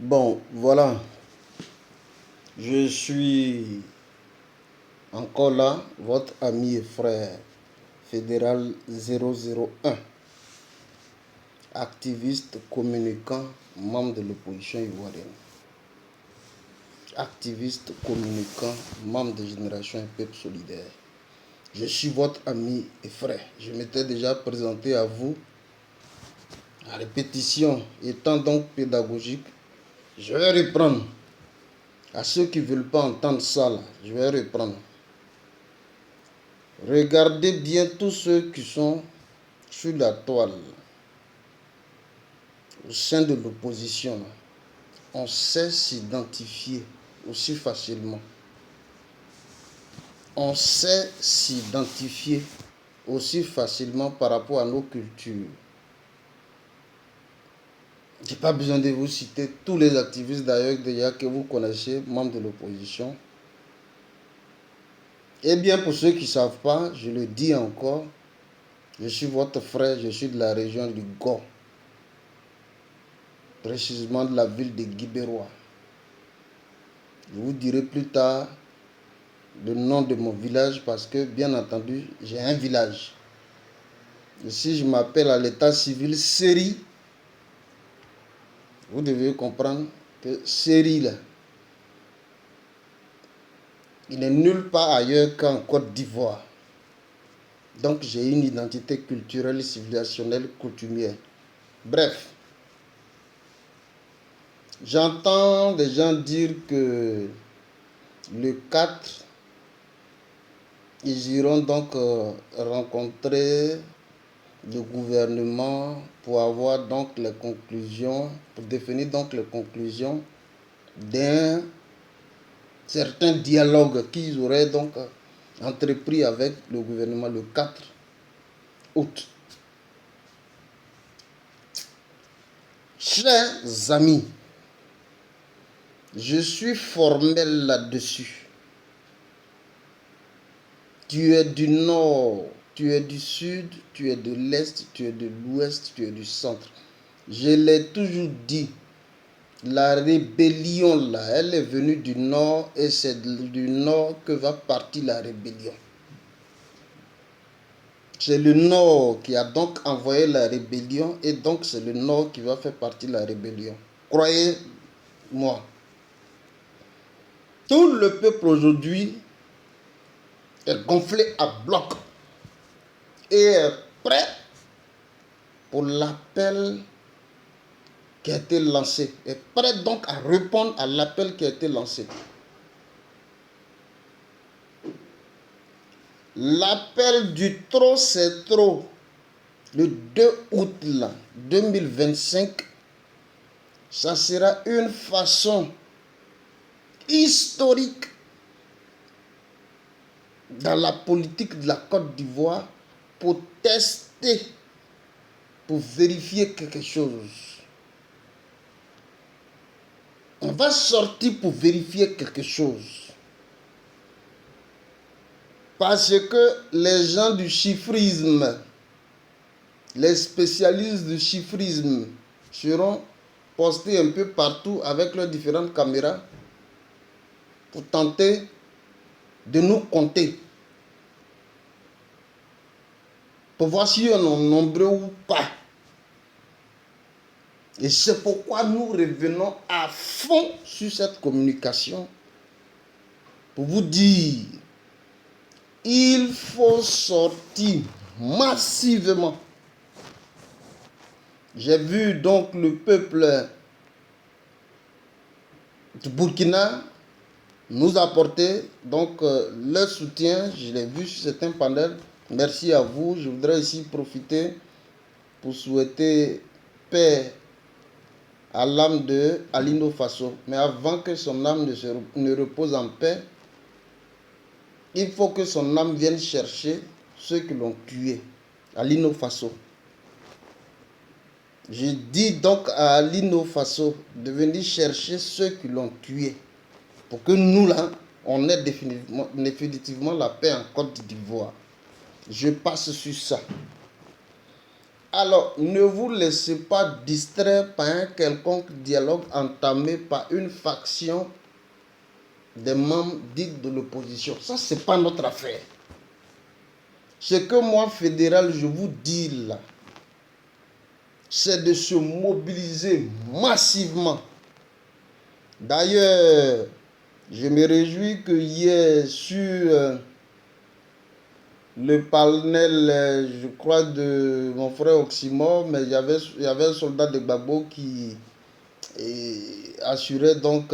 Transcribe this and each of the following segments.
Bon, voilà, je suis encore là, votre ami et frère fédéral 001, activiste, communicant, membre de l'opposition ivoirienne. Activiste, communicant, membre de Génération et Peuple Solidaire. Je suis votre ami et frère. Je m'étais déjà présenté à vous. La répétition étant donc pédagogique, je vais reprendre. À ceux qui ne veulent pas entendre ça, là, je vais reprendre. Regardez bien tous ceux qui sont sur la toile, au sein de l'opposition. On sait s'identifier aussi facilement. On sait s'identifier aussi facilement par rapport à nos cultures. Je n'ai pas besoin de vous citer tous les activistes d'ailleurs déjà que vous connaissez, membres de l'opposition. Et bien pour ceux qui ne savent pas, je le dis encore, je suis votre frère, je suis de la région du Go, précisément de la ville de Guibérois. Je vous dirai plus tard le nom de mon village parce que, bien entendu, j'ai un village. Ici, je m'appelle à l'état civil Séri. Vous devez comprendre que Séri, là, il n'est nulle part ailleurs qu'en Côte d'Ivoire. Donc, j'ai une identité culturelle, civilisationnelle, coutumière. Bref, j'entends des gens dire que le 4, ils iront donc rencontrer le gouvernement pour avoir donc les conclusions, pour définir donc les conclusions d'un certain dialogue qu'ils auraient donc entrepris avec le gouvernement le 4 août. Chers amis, je suis formel là-dessus. Tu es du nord, tu es du sud, tu es de l'est, tu es de l'ouest, tu es du centre. Je l'ai toujours dit, la rébellion là, elle est venue du nord et c'est du nord que va partir la rébellion. C'est le nord qui a donc envoyé la rébellion et donc c'est le nord qui va faire partie de la rébellion. Croyez-moi. Tout le peuple aujourd'hui est gonflé à bloc et est prêt pour l'appel qui a été lancé. Est prêt donc à répondre à l'appel qui a été lancé. L'appel du trop, c'est trop. Le 2 août là, 2025, ça sera une façon historique dans la politique de la Côte d'Ivoire pour tester, pour vérifier quelque chose. On va sortir pour vérifier quelque chose. Parce que les gens du chiffrisme, les spécialistes du chiffrisme seront postés un peu partout avec leurs différentes caméras pour tenter de nous compter. Pour voir si on est nombreux ou pas. Et c'est pourquoi nous revenons à fond sur cette communication pour vous dire, il faut sortir massivement. J'ai vu donc le peuple du Burkina nous apporter donc leur soutien. Je l'ai vu sur certains panels. Merci à vous. Je voudrais ici profiter pour souhaiter paix à l'âme de Alino Faso. Mais avant que son âme ne repose en paix, il faut que son âme vienne chercher ceux qui l'ont tué. Alino Faso. Je dis donc à Alino Faso de venir chercher ceux qui l'ont tué. Pour que nous, là, on ait définitivement la paix en Côte d'Ivoire. Je passe sur ça. Alors, ne vous laissez pas distraire par un quelconque dialogue entamé par une faction des membres dits de l'opposition. Ça, ce n'est pas notre affaire. Ce que moi, fédéral, je vous dis là, c'est de se mobiliser massivement. D'ailleurs, je me réjouis que hier, sur le panel, je crois, de mon frère Oxymore, mais il y avait un soldat de Gbagbo qui assurait donc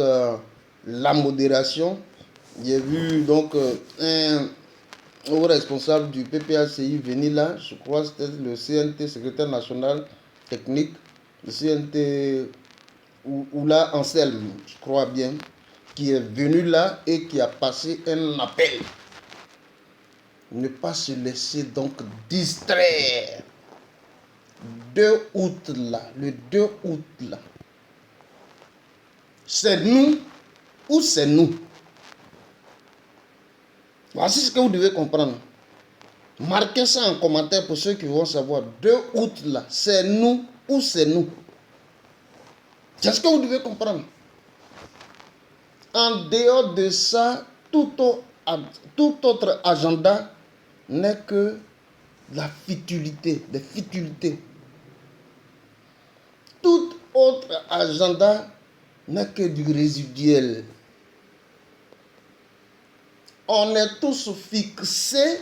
la modération. J'ai vu donc un haut responsable du PPACI venir là, je crois que c'était le CNT, secrétaire national technique, le CNT Oula Anselme, je crois bien, qui est venu là et qui a passé un appel. Ne pas se laisser donc distraire. 2 août là, le 2 août là, c'est nous ou c'est nous. Voici ce que vous devez comprendre. Marquez ça en commentaire pour ceux qui vont savoir. 2 août là, c'est nous ou c'est nous. C'est ce que vous devez comprendre. En dehors de ça, tout autre agenda n'est que la futilité, des futilités. Tout autre agenda n'est que du résiduel. On est tous fixés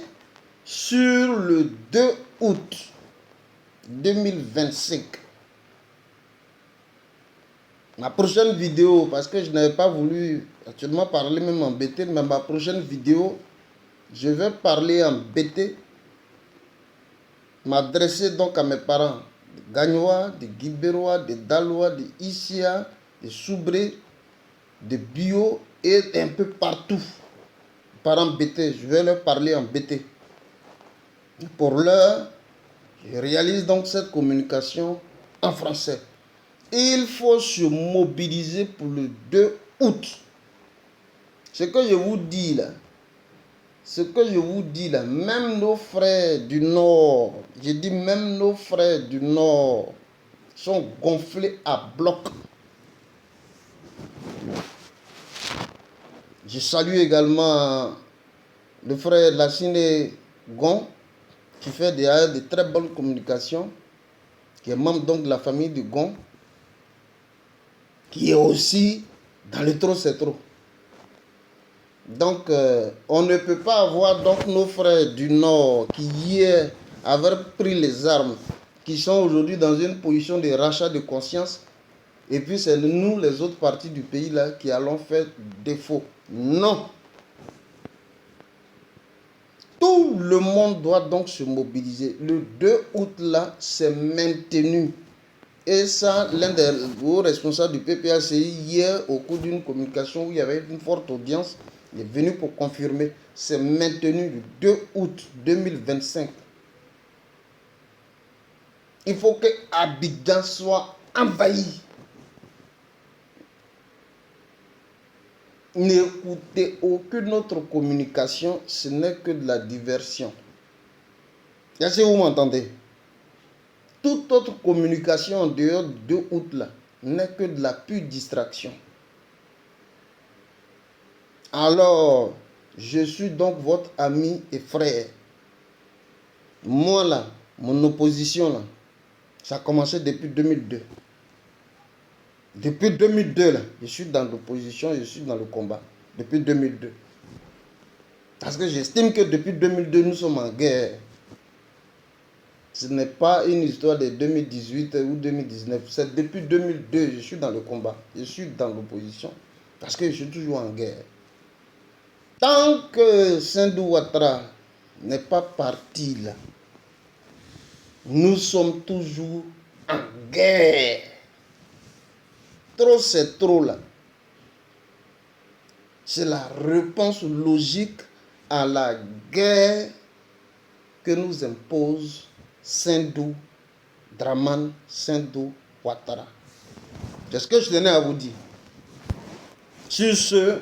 sur le 2 août 2025. Ma prochaine vidéo, parce que je n'avais pas voulu actuellement parler même en BT, mais ma prochaine vidéo, je vais parler en BT, m'adresser donc à mes parents, des Gagnois, des Guibérois, des Dalois, des Issia, des Soubré, des Bio et un peu partout. Parents BT, je vais leur parler en BT. Pour l'heure, je réalise donc cette communication en français. Il faut se mobiliser pour le 2 août. Ce que je vous dis là, même nos frères du Nord, je dis même nos frères du Nord, sont gonflés à bloc. Je salue également le frère Lassine Gon, qui fait de très bonnes communications, qui est membre donc de la famille de Gon, qui est aussi dans le trop c'est trop. Donc, on ne peut pas avoir donc nos frères du Nord qui hier avaient pris les armes, qui sont aujourd'hui dans une position de rachat de conscience, et puis c'est nous, les autres parties du pays là, qui allons faire défaut. Non. Tout le monde doit donc se mobiliser. Le 2 août là, c'est maintenu. Et ça, l'un des hauts responsables du PPACI, hier, au cours d'une communication où il y avait une forte audience, il est venu pour confirmer. C'est maintenu le 2 août 2025. Il faut que Abidjan soit envahi. N'écoutez aucune autre communication, ce n'est que de la diversion. Est-ce que vous m'entendez? Toute autre communication en dehors du 2 août là n'est que de la pure distraction. Alors, je suis donc votre ami et frère. Moi là, mon opposition là, ça a commencé depuis 2002. Depuis 2002 là, je suis dans l'opposition, je suis dans le combat. Depuis 2002. Parce que j'estime que depuis 2002, nous sommes en guerre. Ce n'est pas une histoire de 2018 ou 2019. C'est depuis 2002, je suis dans le combat. Je suis dans l'opposition. Parce que je suis toujours en guerre. Tant que Sindou Ouattara n'est pas parti là, nous sommes toujours en guerre. Trop c'est trop là. C'est la réponse logique à la guerre que nous impose Sindou Dramane Sindou Ouattara. C'est ce que je tenais à vous dire. Sur ce,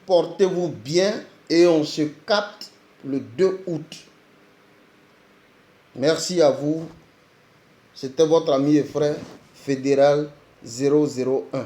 portez-vous bien et on se capte le 2 août. Merci à vous C'était votre ami et frère Fédéral 001.